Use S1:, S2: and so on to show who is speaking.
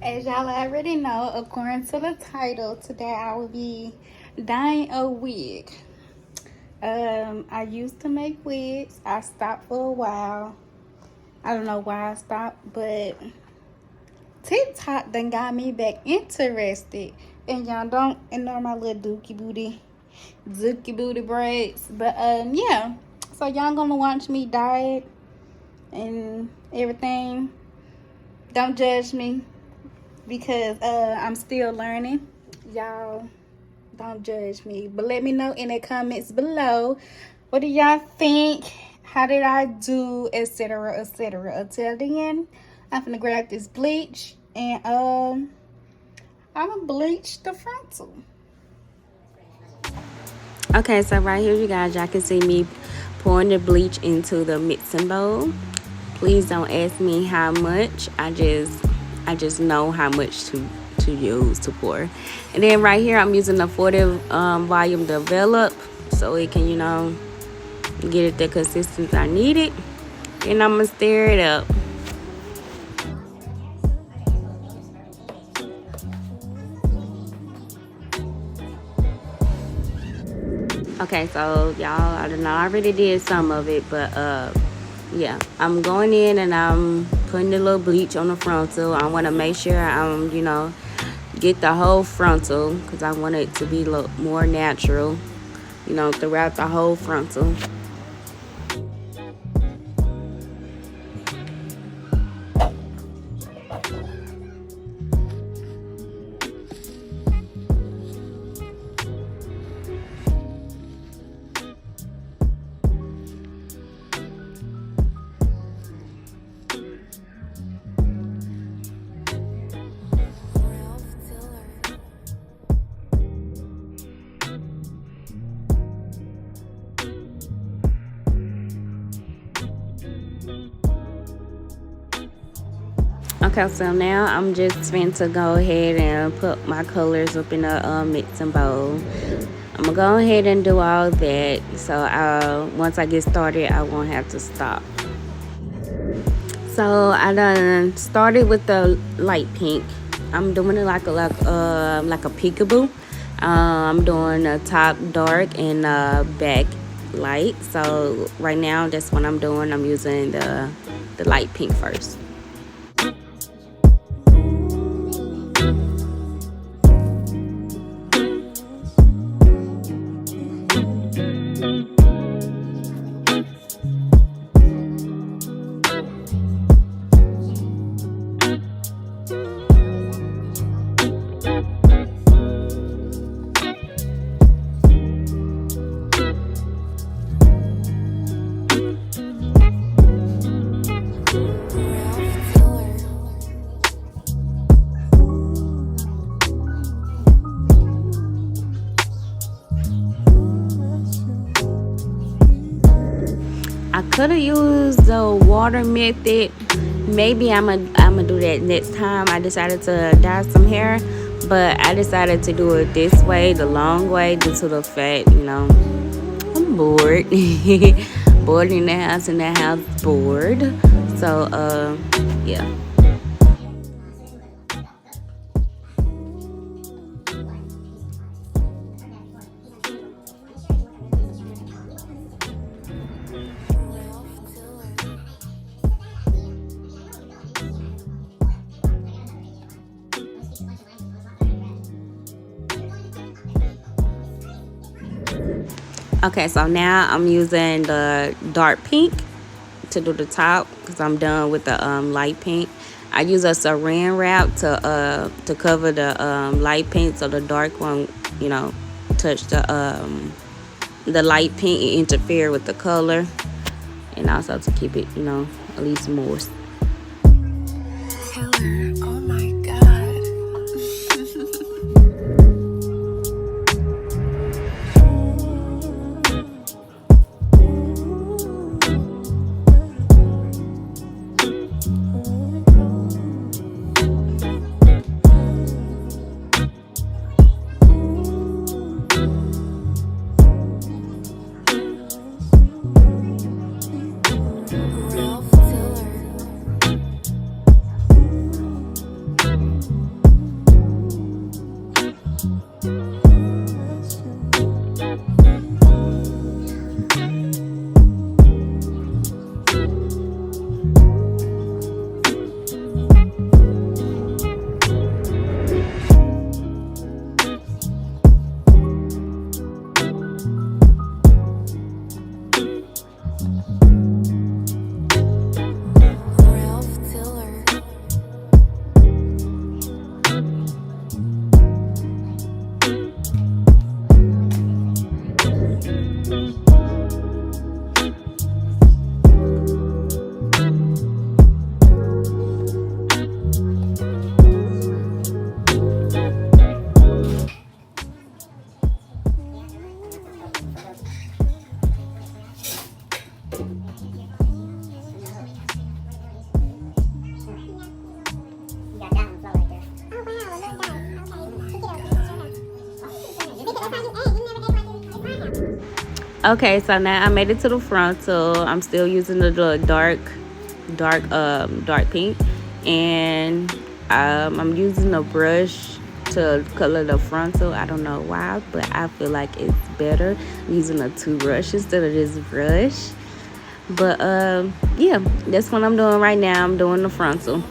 S1: As y'all already know, according to the title, today I will be dyeing a wig. I used to make wigs. I stopped for a while. I don't know why I stopped, but TikTok done got me back interested. And y'all don't ignore my little dookie booty braids. But yeah. So y'all gonna watch me dye it and everything. Don't judge me because I'm still learning. Y'all don't judge me, but let me know in the comments below, what do y'all think, how did I do, etc, etc. Until then, I'm gonna grab this bleach and I'm gonna bleach the frontal.
S2: Okay, so right here, you guys, y'all can see me pouring the bleach into the mixing bowl. Please don't ask me how much. I just know how much to use to pour. And then right here, I'm using the 40 volume develop, so it can, get it the consistency I need it. And I'm gonna stir it up. Okay, so y'all, I don't know, I already did some of it, but yeah, I'm going in and I'm putting a little bleach on the frontal. I want to make sure I'm, get the whole frontal, because I want it to be a little more natural, throughout the whole frontal. Okay, so now I'm just going to go ahead and put my colors up in a mixing bowl. I'm gonna go ahead and do all that, so once I get started, I won't have to stop. So I done started with the light pink. I'm doing it like a peekaboo. I'm doing a top dark and back light. So right now, that's what I'm doing. I'm using the light pink first. I could have used the water method. Maybe I'm gonna do that next time. I decided to dye some hair, but I decided to do it this way, the long way, due to the fact, I'm bored. Bored in the house, bored. So, yeah. Okay, so now I'm using the dark pink to do the top, because I'm done with the light pink. I use a saran wrap to cover the light pink, so the dark one, touch the light pink and interfere with the color, and also to keep it, at least moist.
S3: Killer. Oh my god. Ralph Tiller.
S2: Okay, so now I made it to the frontal. I'm still using the dark pink, and I'm using a brush to color the frontal. I don't know why, but I feel like it's better using a toothbrush instead of this brush. But yeah, that's what I'm doing right now. I'm doing the frontal.